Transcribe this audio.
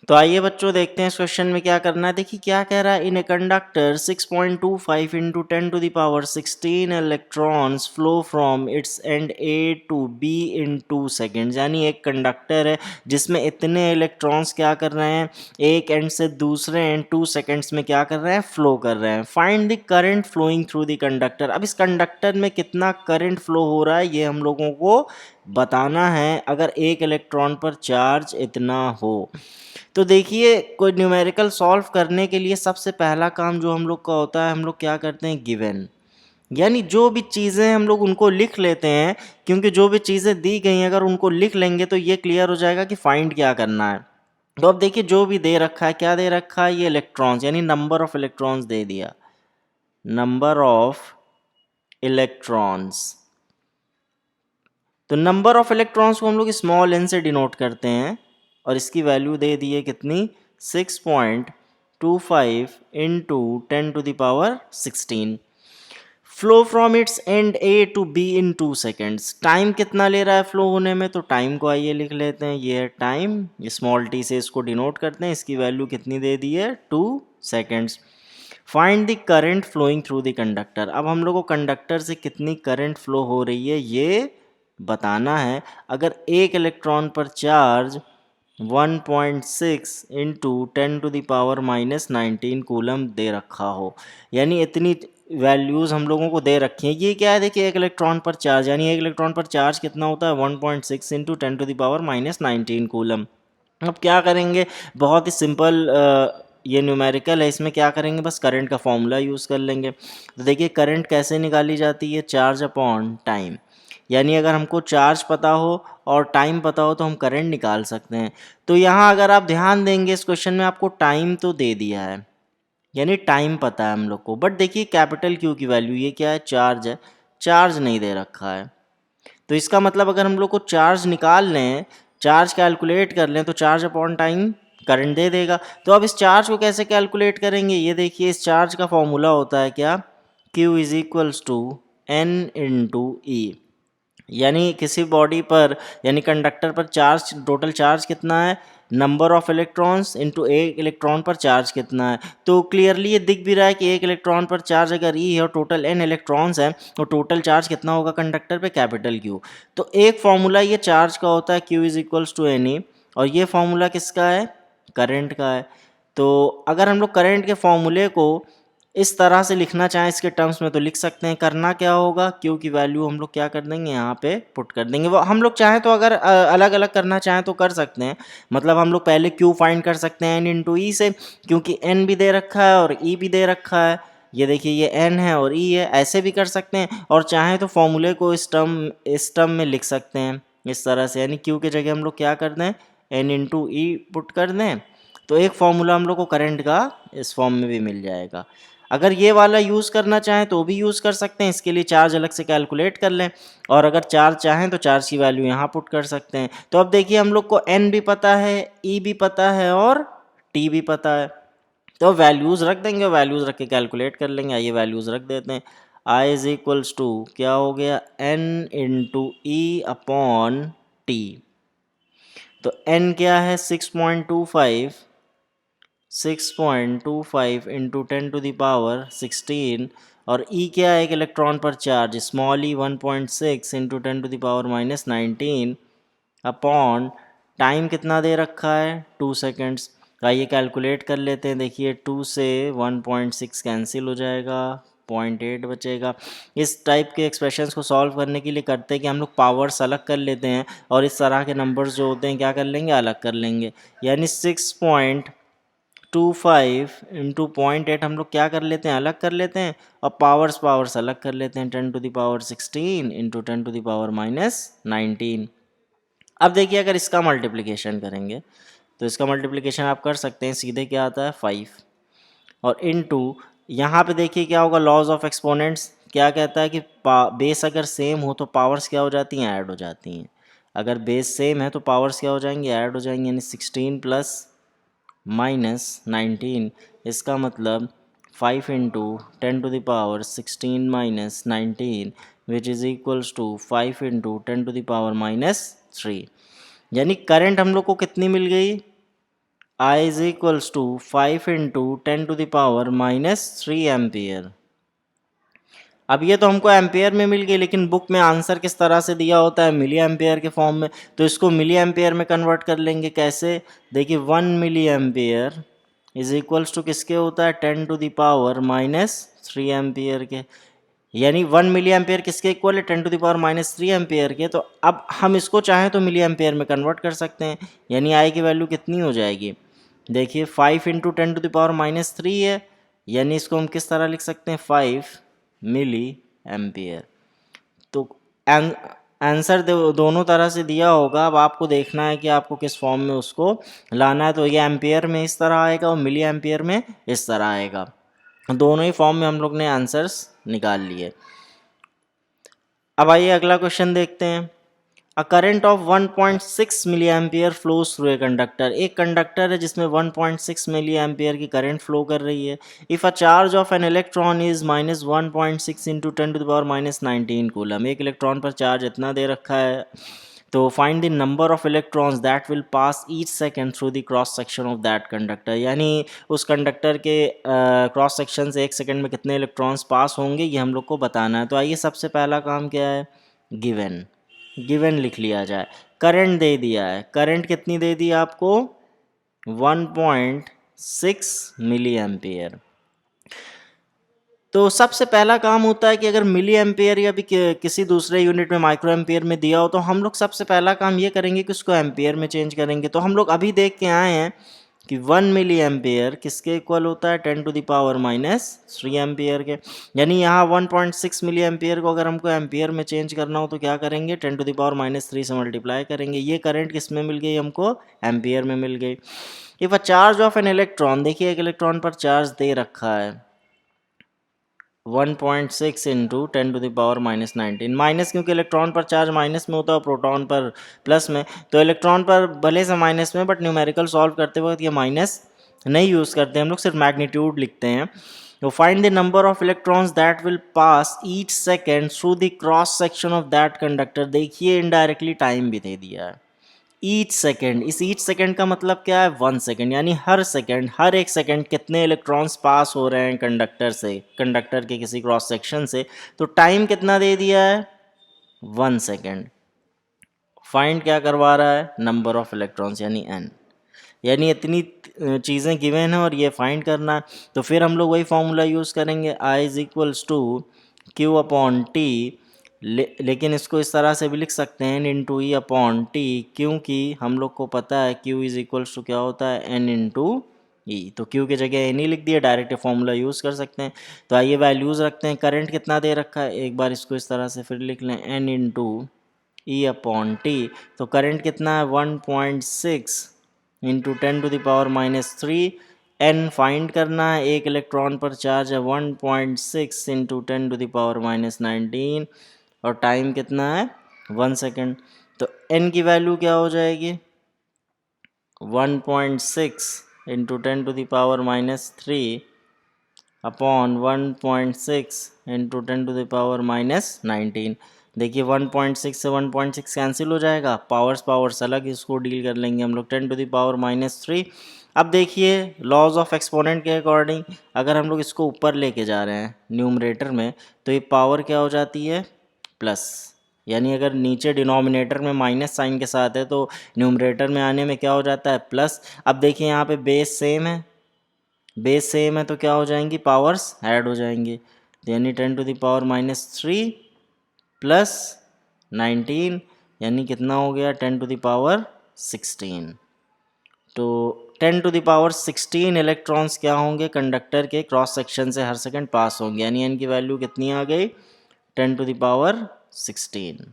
तो आइए बच्चों देखते हैं इस क्वेश्चन में क्या करना है। देखिए क्या कह रहा है, in a conductor 6.25 into 10⁻16 electrons flow from its end A to B in 2 seconds. यानी एक कंडक्टर है जिसमें इतने इलेक्ट्रॉन्स क्या कर रहे हैं, एक एंड से दूसरे एंड 2 सेकेंड्स में क्या कर रहे हैं, फ्लो कर रहे हैं। Find the current flowing through the conductor. अब इस कंडक्टर में कितना करंट फ्लो हो रहा है ये हम लोगों को बताना है अगर एक इलेक्ट्रॉन पर चार्ज इतना हो। तो देखिए कोई न्यूमेरिकल सॉल्व करने के लिए सबसे पहला काम जो हम लोग का होता है, हम लोग क्या करते हैं, गिवन, यानी जो भी चीज़ें हम लोग उनको लिख लेते हैं, क्योंकि जो भी चीज़ें दी गई हैं अगर उनको लिख लेंगे तो ये क्लियर हो जाएगा कि फाइंड क्या करना है। तो अब देखिए जो भी दे रखा है, क्या दे रखा है, ये इलेक्ट्रॉन्स यानी नंबर ऑफ इलेक्ट्रॉन्स दे दिया, नंबर ऑफ इलेक्ट्रॉन्स। तो नंबर ऑफ इलेक्ट्रॉन्स को हम लोग स्मॉल एन से डिनोट करते हैं और इसकी वैल्यू दे दी है कितनी, 6.25 into 10⁻16। Flow from its end A to B in 2 seconds. Time कितना ले रहा है फ्लो होने में, तो टाइम को आइए लिख लेते हैं, ये है टाइम, स्मॉल टी से इसको डिनोट करते हैं, इसकी वैल्यू कितनी दे दी है, 2 seconds. Find the current flowing through the conductor. अब हम लोग को कंडक्टर से कितनी करंट फ्लो हो रही है ये बताना है। अगर एक इलेक्ट्रॉन पर चार्ज 1.6 इंटू 10⁻−19 कूलम दे रखा हो, यानी इतनी वैल्यूज़ हम लोगों को दे रखी हैं। ये क्या है, देखिए एक इलेक्ट्रॉन पर चार्ज, यानी एक इलेक्ट्रॉन पर चार्ज कितना होता है, 1.6 इंटू 10⁻−19 कूलम। अब क्या करेंगे, बहुत ही सिंपल ये न्यूमेरिकल है, इसमें क्या करेंगे, बस करंट का फॉर्मूला यूज़ कर लेंगे। तो देखिए करंट कैसे निकाली जाती है, चार्ज अपॉन टाइम, यानी अगर हमको चार्ज पता हो और टाइम पता हो तो हम करंट निकाल सकते हैं। तो यहाँ अगर आप ध्यान देंगे इस क्वेश्चन में आपको टाइम तो दे दिया है, यानी टाइम पता है हम लोग को, बट देखिए कैपिटल क्यू की वैल्यू, ये क्या है, चार्ज है, चार्ज नहीं दे रखा है। तो इसका मतलब अगर हम लोग को चार्ज निकाल लें, चार्ज कैलकुलेट कर लें, तो चार्ज अपॉन टाइम करंट दे देगा। तो अब इस चार्ज को कैसे कैलकुलेट करेंगे, ये देखिए इस चार्ज का फॉर्मूला होता है क्या, Q is equals to N into e. यानी किसी बॉडी पर यानी कंडक्टर पर चार्ज, टोटल चार्ज कितना है, नंबर ऑफ इलेक्ट्रॉन्स इंटू एक इलेक्ट्रॉन पर चार्ज कितना है। तो क्लियरली ये दिख भी रहा है कि एक इलेक्ट्रॉन पर चार्ज अगर ई है और टोटल एन इलेक्ट्रॉन्स हैं तो टोटल चार्ज कितना होगा कंडक्टर पे, कैपिटल क्यू। तो एक फॉर्मूला ये चार्ज का होता है, Q is equals to N E, और ये फॉर्मूला किसका है, करंट का है। तो अगर हम लोग करंट के फॉर्मूले को इस तरह से लिखना चाहें इसके टर्म्स में तो लिख सकते हैं। करना क्या होगा, क्यू की वैल्यू हम लोग क्या कर देंगे, यहाँ पे पुट कर देंगे। वो हम लोग चाहें तो अगर अलग अलग करना चाहें तो कर सकते हैं, मतलब हम लोग पहले क्यू फाइंड कर सकते हैं एन इंटू ई से, क्योंकि एन भी दे रखा है और ई भी दे रखा है। ये देखिए ये एन है और ई है, ऐसे भी कर सकते हैं, और चाहें तो फॉर्मूले को इस टर्म में लिख सकते हैं इस तरह से, यानी क्यू की जगह हम लोग क्या कर दें, एन इंटू ई पुट कर दें, तो एक फॉर्मूला हम लोग को करंट का इस फॉर्म में भी मिल जाएगा। अगर ये वाला यूज़ करना चाहें तो भी यूज़ कर सकते हैं, इसके लिए चार्ज अलग से कैलकुलेट कर लें, और अगर चार्ज चाहें तो चार्ज की वैल्यू यहाँ पुट कर सकते हैं। तो अब देखिए हम लोग को एन भी पता है, ई भी पता है और टी भी पता है, तो वैल्यूज़ रख देंगे, वैल्यूज़ रख के कैलकुलेट कर लेंगे। आइए वैल्यूज़ रख देते हैं, आई इज इक्वल्स टू क्या हो गया, N into E upon T. तो एन क्या है, 6.25 इंटू 10⁻16, और ई क्या है, एक इलेक्ट्रॉन पर चार्ज स्मॉल ई 1.6 इंटू 10⁻−19 अपॉन टाइम कितना दे रखा है, 2 सेकेंड्स। आइए कैलकुलेट कर लेते हैं, देखिए 2 से 1.6 कैंसिल हो जाएगा, 0.8 बचेगा। इस टाइप के एक्सप्रेशंस को सॉल्व करने के लिए करते हैं कि हम लोग पावर्स अलग कर लेते हैं और इस तरह के नंबर्स जो होते हैं क्या कर लेंगे, अलग कर लेंगे। यानी 6.25 इंटू 0.8 हम लोग क्या कर लेते हैं, अलग कर लेते हैं, और पावर्स अलग कर लेते हैं, 10⁻16 इंटू 10⁻−19। अब देखिए अगर इसका मल्टीप्लिकेशन करेंगे तो इसका मल्टीप्लिकेशन आप कर सकते हैं, सीधे क्या आता है 5, और इनटू यहाँ पे देखिए क्या होगा, लॉज ऑफ एक्सपोनेंट्स क्या कहता है कि बेस अगर सेम हो तो पावर्स क्या हो जाती हैं, ऐड हो जाती हैं। अगर बेस सेम है तो पावर्स क्या हो जाएंगी, ऐड हो जाएंगी, यानी 16 प्लस -19, इसका मतलब 5 into 10⁻16 - 19 which is equals to 5 into 10⁻³ यानी करंट हम लोग को कितनी मिल गई, I is equals to 5 into 10⁻³ ampere. अब ये तो हमको एम्पेयर में मिल गई, लेकिन बुक में आंसर किस तरह से दिया होता है, मिली एम्पेयर के फॉर्म में, तो इसको मिली एम्पेयर में कन्वर्ट कर लेंगे। कैसे, देखिए 1 milli ampere is equals to किसके होता है, 10⁻³ एम्पियर के। यानी 1 मिली एम्पेयर किसके इक्वल है, 10⁻³ एम्पियर के। तो अब हम इसको चाहें तो मिली एम्पेयर में कन्वर्ट कर सकते हैं। यानी आई की वैल्यू कितनी हो जाएगी, देखिए 5 इंटू 10⁻³ है, यानी इसको हम किस तरह लिख सकते हैं, 5 मिली एम्पियर। तो आंसर दोनों तरह से दिया होगा। अब आपको देखना है कि आपको किस फॉर्म में उसको लाना है। तो ये एम्पियर में इस तरह आएगा और मिली एम्पियर में इस तरह आएगा। दोनों ही फॉर्म में हम लोग ने आंसर्स निकाल लिए। अब आइए अगला क्वेश्चन देखते हैं। A current of 1.6 milli ampere flows through a conductor. एक कंडक्टर है जिसमें 1.6 मिली एम्पियर की करंट फ्लो कर रही है। If a charge of an electron is -1.6 into 10⁻⁹ coulomb. एक इलेक्ट्रॉन पर चार्ज इतना दे रखा है, तो find the number of electrons that will pass each second through the cross section of that conductor. यानी उस कंडक्टर के क्रॉस सेक्शन से एक सेकेंड में कितने इलेक्ट्रॉन्स पास होंगे, ये हम लोग को बताना है। तो आइए सबसे पहला काम क्या है, गिवन लिख लिया जाए। करंट दे दिया है, करंट कितनी दे दी आपको, 1.6 मिली एम्पियर। तो सबसे पहला काम होता है कि अगर मिली एम्पियर या भी किसी दूसरे यूनिट में माइक्रो एम्पियर में दिया हो, तो हम लोग सबसे पहला काम ये करेंगे कि उसको एम्पियर में चेंज करेंगे। तो हम लोग अभी देख के आए हैं कि 1 मिली एम्पियर किसके इक्वल होता है, 10⁻³ एम्पियर के। यानी यहाँ 1.6 मिली एम्पियर को अगर हमको एम्पियर में चेंज करना हो तो क्या करेंगे, 10⁻³ से मल्टीप्लाई करेंगे। ये करंट किस में मिल गई हमको, एम्पियर में मिल गई। If a charge of an electron, देखिए एक इलेक्ट्रॉन पर चार्ज दे रखा है 1.6 इंटू 10⁻⁹ माइनस, क्योंकि इलेक्ट्रॉन पर चार्ज माइनस में होता है और प्रोटॉन पर प्लस में। तो इलेक्ट्रॉन पर भले से माइनस में, बट न्यूमेरिकल सॉल्व करते वक्त ये माइनस नहीं यूज़ करते, हम लोग सिर्फ मैग्नीट्यूड लिखते हैं। तो find the number of electrons that will pass each second through the cross section of that conductor. देखिए इनडायरेक्टली टाइम भी दे दिया है, ईच सेकेंड। इस ईच सेकेंड का मतलब क्या है, 1 सेकेंड। यानी हर सेकेंड, हर एक सेकेंड कितने इलेक्ट्रॉन्स पास हो रहे हैं कंडक्टर से, कंडक्टर के किसी क्रॉस सेक्शन से। तो टाइम कितना दे दिया है, 1 सेकेंड। फाइंड क्या करवा रहा है, नंबर ऑफ इलेक्ट्रॉन्स यानी n। यानी इतनी चीज़ें गिवन है और ये फाइंड करना है। तो फिर हम लोग वही फॉर्मूला यूज़ करेंगे, I is equals to Q upon T। लेकिन इसको इस तरह से भी लिख सकते हैं, N into E upon T, क्योंकि हम लोग को पता है Q इज इक्वल्स टू क्या होता है, N इंटू ई। तो Q की जगह N ही लिख दिया, डायरेक्ट फॉर्मूला यूज़ कर सकते हैं। तो आइए वैल्यूज़ रखते हैं। करंट कितना दे रखा है, एक बार इसको इस तरह से फिर लिख लें, N into E upon T. तो करंट कितना है, 1.6 इंटू 10⁻³ n फाइंड करना है। एक इलेक्ट्रॉन पर चार्ज है 1.6 इंटू 10⁻⁹ और टाइम कितना है, 1 सेकेंड। तो n की वैल्यू क्या हो जाएगी, 1.6 इंटू 10⁻³ अपॉन 1.6 इंटू 10⁻⁹। देखिए 1.6 से 1.6 कैंसिल हो जाएगा, पावर्स अलग, इसको डील कर लेंगे हम लोग, 10⁻³ अब देखिए लॉज ऑफ एक्सपोनेंट के अकॉर्डिंग अगर हम लोग इसको ऊपर लेके जा रहे हैं न्यूमरेटर में, तो ये पावर क्या हो जाती है, प्लस। यानी अगर नीचे डिनोमिनेटर में माइनस साइन के साथ है तो न्यूमरेटर में आने में क्या हो जाता है, प्लस। अब देखिए यहाँ पे बेस सेम है तो क्या हो जाएंगी, पावर्स ऐड हो जाएंगी। यानी 10⁻³ प्लस 19 यानी कितना हो गया, 10⁻16। तो 10⁻16 इलेक्ट्रॉन्स क्या होंगे, कंडक्टर के क्रॉस सेक्शन से हर सेकंड पास होंगे। यानी इनकी वैल्यू कितनी आ गई, 10⁻16।